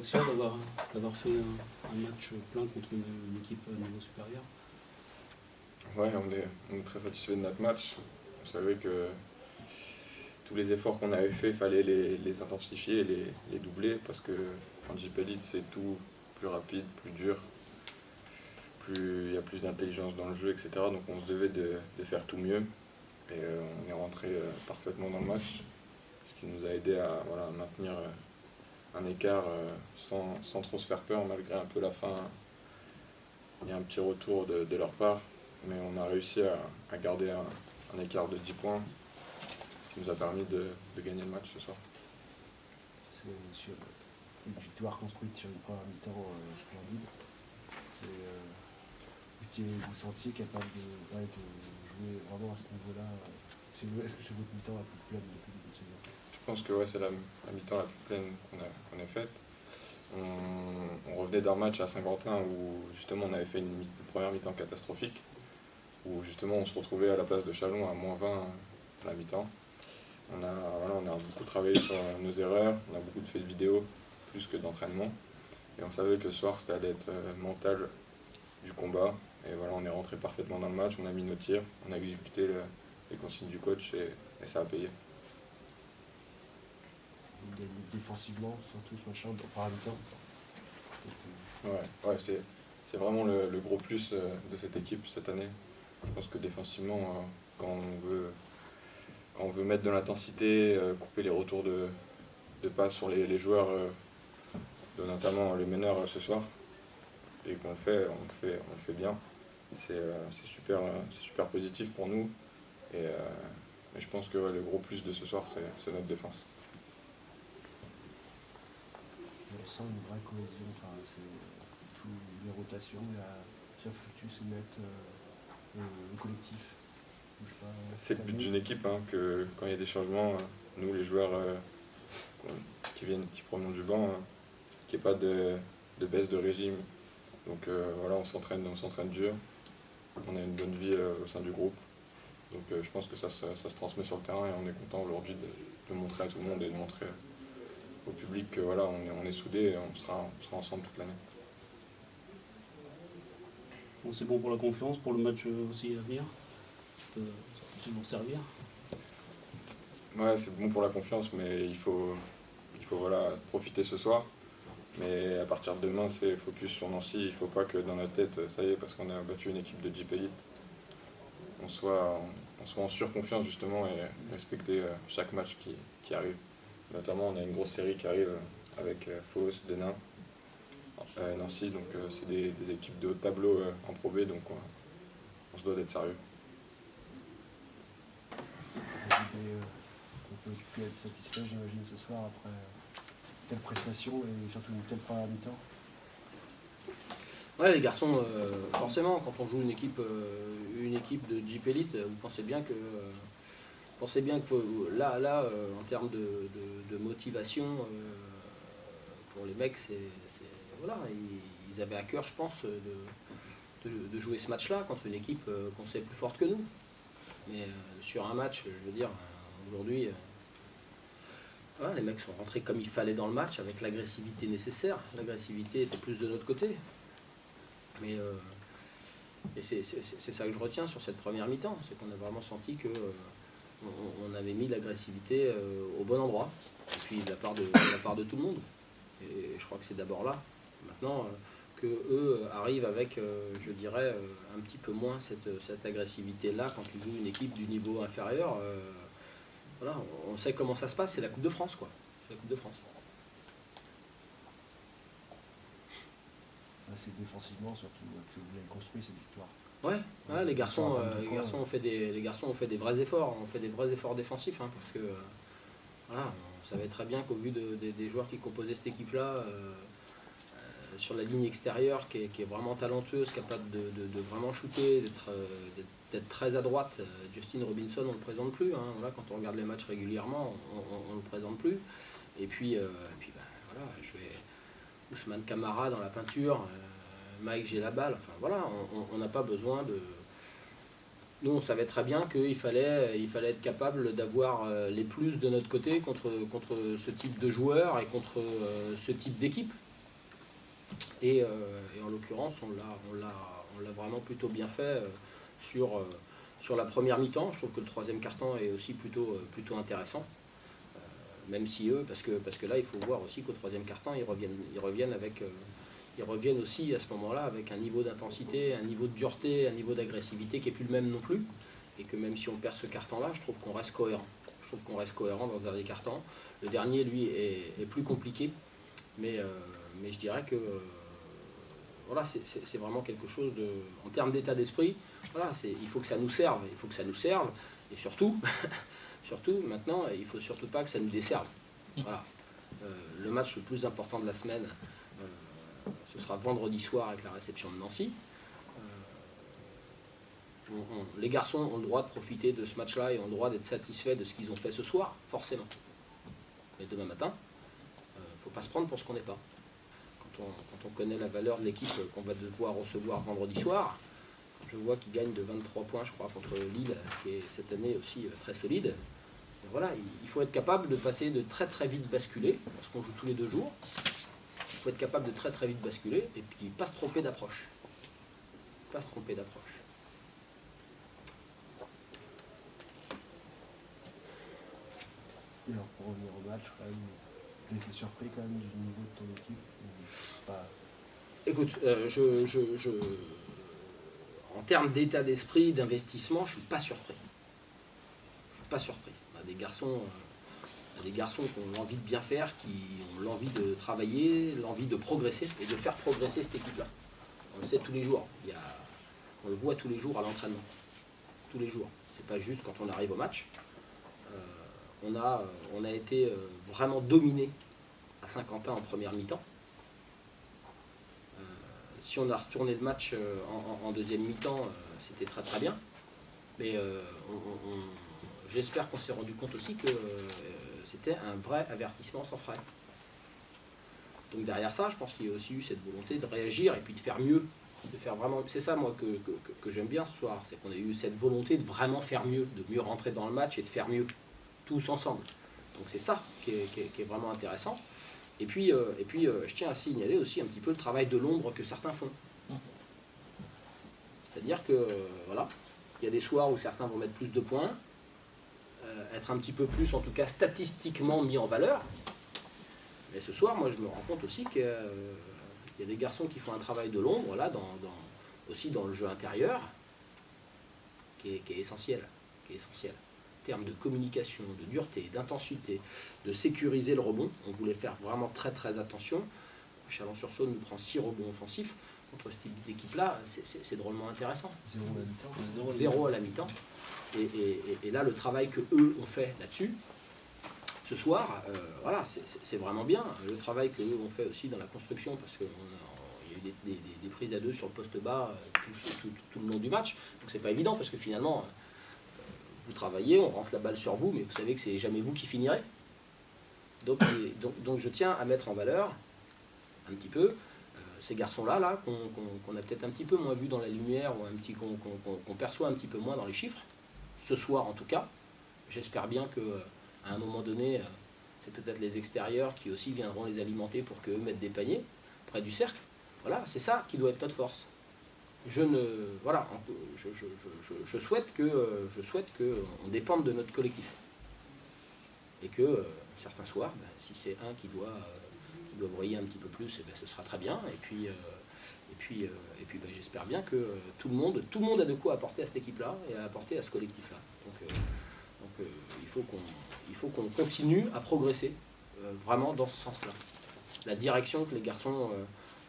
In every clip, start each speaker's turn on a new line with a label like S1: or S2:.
S1: satisfaction d'avoir fait un match plein contre une équipe à niveau supérieur?
S2: Ouais, on est très satisfait de notre match. On savait que tous les efforts qu'on avait faits, il fallait les intensifier, les doubler, parce que en Jeep Elite, c'est tout plus rapide, plus dur, il y a plus d'intelligence dans le jeu, etc. Donc on se devait de faire tout mieux. Et on est rentré parfaitement dans le match, ce qui nous a aidé à voilà, maintenir un écart sans trop se faire peur, malgré un peu la fin. Il y a un petit retour de leur part, mais on a réussi à garder un écart de 10 points, ce qui nous a permis de gagner le match ce soir.
S3: C'est une victoire construite sur une première mi-temps splendide. Vous sentiez capable de jouer vraiment à ce niveau-là. Est-ce que c'est votre mi-temps la plus pleine depuis le début de saison?
S2: Je pense que ouais, c'est la mi-temps la plus pleine qu'on a faite. On revenait d'un match à Saint-Quentin où justement on avait fait une première mi-temps catastrophique, où justement on se retrouvait à la place de Chalon à -20 à la mi-temps. On a beaucoup travaillé sur nos erreurs, on a beaucoup de faits de vidéo, plus que d'entraînement. Et on savait que ce soir c'était allait être mental du combat. Et voilà, on est rentré parfaitement dans le match, on a mis nos tirs, on a exécuté les consignes du coach et ça a payé.
S3: Vous gagnez défensivement, surtout sur le champ par mi-temps.
S2: Ouais, c'est vraiment le gros plus de cette équipe cette année. Je pense que défensivement, quand on veut mettre de l'intensité, couper les retours de passe sur les joueurs, notamment les meneurs ce soir, et qu'on on le fait bien. C'est super positif pour nous. Et je pense que ouais, le gros plus de ce soir, c'est notre défense.
S3: On sent une vraie cohésion, toutes les rotations, ça fluctue, se mettre le collectif.
S2: C'est le but d'une équipe, hein, que quand il y a des changements, nous les joueurs qui proviennent du banc, qu'il n'y ait pas de baisse de régime. Donc voilà, on s'entraîne dur, on a une bonne vie au sein du groupe. Donc je pense que ça se transmet sur le terrain et on est content aujourd'hui de montrer à tout le monde et de montrer au public que voilà, on est soudés et on sera ensemble toute l'année.
S1: Bon, c'est bon pour la confiance, pour le match aussi à venir. Ça peut toujours servir.
S2: Ouais, c'est bon pour la confiance, mais il faut voilà, profiter ce soir. Mais à partir de demain, c'est focus sur Nancy. Il ne faut pas que dans notre tête, ça y est, parce qu'on a battu une équipe de Jeep Elite, on soit en surconfiance justement et respecter chaque match qui arrive. Notamment, on a une grosse série qui arrive avec Fos, Denain, Nancy. Donc c'est des équipes de haut tableau en Pro B, donc on se doit d'être sérieux.
S3: On peut plus être satisfait, j'imagine, ce soir après telle prestation et surtout une telle première mi-temps.
S4: Ouais, les garçons, forcément, quand on joue une équipe de Jeep Elite, vous pensez bien que là, en termes de motivation, pour les mecs, voilà, ils avaient à cœur, je pense, de jouer ce match-là contre une équipe qu'on sait plus forte que nous. Mais sur un match, je veux dire, aujourd'hui, voilà, les mecs sont rentrés comme il fallait dans le match, avec l'agressivité nécessaire. L'agressivité était plus de notre côté. Mais c'est ça que je retiens sur cette première mi-temps, c'est qu'on a vraiment senti que on avait mis l'agressivité au bon endroit, et puis de la part de tout le monde. Et je crois que c'est d'abord là. Maintenant, que eux arrivent avec, je dirais, un petit peu moins cette agressivité-là quand ils jouent une équipe du niveau inférieur. Voilà, on sait comment ça se passe, c'est la Coupe de France, quoi. C'est la Coupe de France.
S3: C'est défensivement surtout que vous avez construit cette victoire.
S4: Ouais, les garçons ont fait des vrais efforts, défensifs, hein, parce que voilà, on savait très bien qu'au vu des joueurs qui composaient cette équipe-là, sur la ligne extérieure qui est vraiment talentueuse, capable de vraiment shooter, d'être très à droite. Justin Robinson, on ne le présente plus, hein, voilà, quand on regarde les matchs régulièrement, on ne le présente plus. Et puis voilà, je vais Ousmane Camara dans la peinture, Mike j'ai la balle, enfin voilà, on n'a pas besoin de... Nous on savait très bien qu'il fallait être capable d'avoir les plus de notre côté contre ce type de joueurs et contre ce type d'équipe. Et en l'occurrence, on l'a vraiment plutôt bien fait sur la première mi-temps. Je trouve que le troisième quart-temps est aussi plutôt intéressant. Même si eux, parce que là, il faut voir aussi qu'au troisième quart-temps, ils reviennent aussi à ce moment-là avec un niveau d'intensité, un niveau de dureté, un niveau d'agressivité qui n'est plus le même non plus. Et que même si on perd ce quart-temps-là, je trouve qu'on reste cohérent. Je trouve qu'on reste cohérent dans le dernier quart-temps. Le dernier, lui, est plus compliqué. Mais je dirais que voilà, c'est vraiment quelque chose de... En termes d'état d'esprit, voilà, il faut que ça nous serve. Il faut que ça nous serve. Et surtout, surtout maintenant, il ne faut surtout pas que ça nous desserve. Voilà. Le match le plus important de la semaine, ce sera vendredi soir avec la réception de Nancy. Les garçons ont le droit de profiter de ce match-là et ont le droit d'être satisfaits de ce qu'ils ont fait ce soir, forcément. Mais demain matin, il ne faut pas se prendre pour ce qu'on n'est pas. Quand on connaît la valeur de l'équipe qu'on va devoir recevoir vendredi soir, quand je vois qu'ils gagnent de 23 points, je crois, contre Lille, qui est cette année aussi très solide, voilà, il faut être capable de passer de très très vite basculer, parce qu'on joue tous les 2 jours. Il faut être capable de très très vite basculer et puis pas se tromper d'approche. Pas se tromper d'approche.
S3: Et alors pour revenir au match, quand même, tu as été surpris quand même du niveau de ton équipe ou pas...
S4: Écoute, en termes d'état d'esprit, d'investissement, je ne suis pas surpris. Je ne suis pas surpris. On a des garçons qui ont l'envie de bien faire, qui ont l'envie de travailler, l'envie de progresser et de faire progresser cette équipe-là. On le sait tous les jours. On le voit tous les jours à l'entraînement. Tous les jours. C'est pas juste quand on arrive au match. On a été vraiment dominé à Saint-Quentin en première mi-temps. Si on a retourné le match en deuxième mi-temps, c'était très très bien. Mais j'espère qu'on s'est rendu compte aussi que c'était un vrai avertissement sans frais. Donc derrière ça, je pense qu'il y a aussi eu cette volonté de réagir et puis de faire mieux. De faire vraiment, c'est ça moi que j'aime bien ce soir, c'est qu'on a eu cette volonté de vraiment faire mieux, de mieux rentrer dans le match et de faire mieux, tous ensemble. Donc c'est ça qui est vraiment intéressant. Et puis, je tiens à signaler aussi un petit peu le travail de l'ombre que certains font. C'est-à-dire que, voilà, il y a des soirs où certains vont mettre plus de points, être un petit peu plus, en tout cas statistiquement mis en valeur. Mais ce soir, moi, je me rends compte aussi qu'il y a des garçons qui font un travail de l'ombre, là, aussi dans le jeu intérieur, qui est essentiel. En termes de communication, de dureté, d'intensité, de sécuriser le rebond. On voulait faire vraiment très très attention. Chalon-sur-Saône nous prend 6 rebonds offensifs. Contre ce type d'équipe-là, c'est drôlement intéressant.
S3: 0 à la mi-temps.
S4: 0 à la mi-temps. Et là, le travail que eux ont fait là-dessus, ce soir, voilà, c'est vraiment bien. Le travail que eux ont fait aussi dans la construction, parce qu'il y a eu des prises à 2 sur le poste bas tout le long du match. Donc c'est pas évident, parce que finalement, vous travaillez, on rentre la balle sur vous, mais vous savez que c'est jamais vous qui finirez. Donc je tiens à mettre en valeur un petit peu ces garçons-là qu'on a peut-être un petit peu moins vu dans la lumière, ou qu'on perçoit un petit peu moins dans les chiffres, ce soir en tout cas. J'espère bien qu'à un moment donné, c'est peut-être les extérieurs qui aussi viendront les alimenter pour qu'eux mettent des paniers près du cercle. Voilà, c'est ça qui doit être notre force. Je souhaite qu'on dépende de notre collectif. Et que certains soirs, si c'est un qui doit briller un petit peu plus, ce sera très bien. Et puis j'espère bien que tout le monde a de quoi apporter à cette équipe-là et à apporter à ce collectif-là. Donc il faut qu'on continue à progresser vraiment dans ce sens-là. La direction que les garçons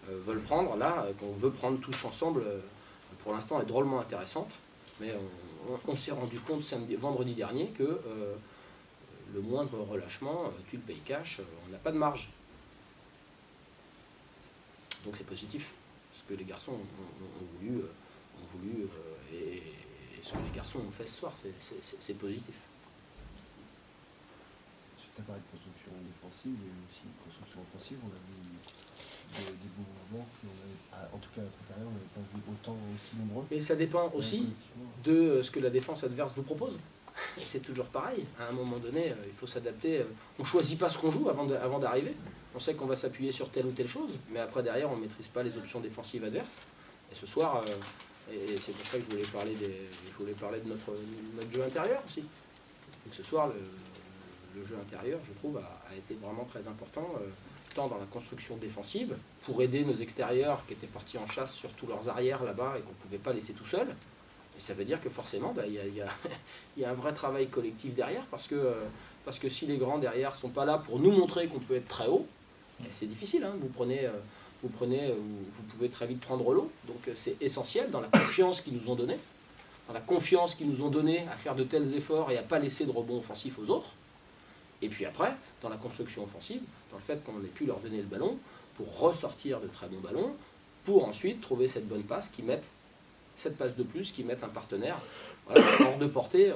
S4: veulent prendre, là, qu'on veut prendre tous ensemble, pour l'instant est drôlement intéressante. Mais on s'est rendu compte vendredi dernier que le moindre relâchement, tu le payes cash, on n'a pas de marge. Donc c'est positif, parce que les garçons ont voulu et ce que les garçons ont fait ce soir, c'est positif.
S3: Tu as parlé de construction défensive et aussi de construction offensive. On a vu des beaux mouvements, en tout cas à l'intérieur, on n'avait pas vu autant aussi nombreux.
S4: Mais ça dépend aussi de ce que la défense adverse vous propose. C'est toujours pareil. À un moment donné, il faut s'adapter. On ne choisit pas ce qu'on joue avant d'arriver. on sait qu'on va s'appuyer sur telle ou telle chose, mais après derrière on ne maîtrise pas les options défensives adverses. Et ce soir, et c'est pour ça que je voulais parler de notre jeu intérieur aussi. Et que ce soir, le jeu intérieur, je trouve, a été vraiment très important, tant dans la construction défensive, pour aider nos extérieurs qui étaient partis en chasse sur tous leurs arrières là-bas et qu'on ne pouvait pas laisser tout seul. Et ça veut dire que forcément, y a un vrai travail collectif derrière, parce que si les grands derrière ne sont pas là pour nous montrer qu'on peut être très haut, c'est difficile, hein. Vous pouvez très vite prendre l'eau. Donc c'est essentiel dans la confiance qu'ils nous ont donnée, à faire de tels efforts et à ne pas laisser de rebond offensif aux autres. Et puis après, dans la construction offensive, dans le fait qu'on ait pu leur donner le ballon pour ressortir de très bons ballons, pour ensuite trouver cette bonne passe cette passe de plus qui mette un partenaire hors de portée.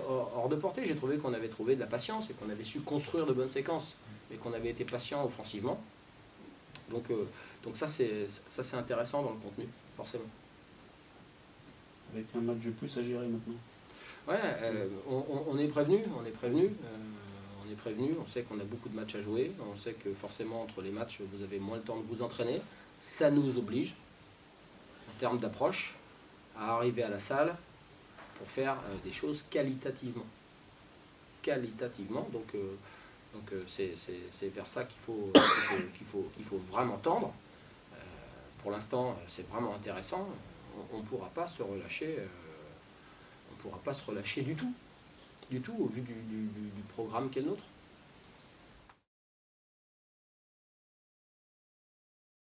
S4: J'ai trouvé qu'on avait trouvé de la patience et qu'on avait su construire de bonnes séquences et qu'on avait été patient offensivement. Donc ça c'est intéressant dans le contenu, forcément.
S1: Avec un match de plus à gérer maintenant.
S4: Ouais, on est prévenu. On sait qu'on a beaucoup de matchs à jouer. On sait que forcément entre les matchs vous avez moins le temps de vous entraîner. Ça nous oblige, en termes d'approche, à arriver à la salle pour faire des choses qualitativement. Donc c'est vers ça qu'il faut vraiment tendre. Pour l'instant, c'est vraiment intéressant. On ne pourra pas se relâcher. Du tout au vu du programme qu'est le nôtre.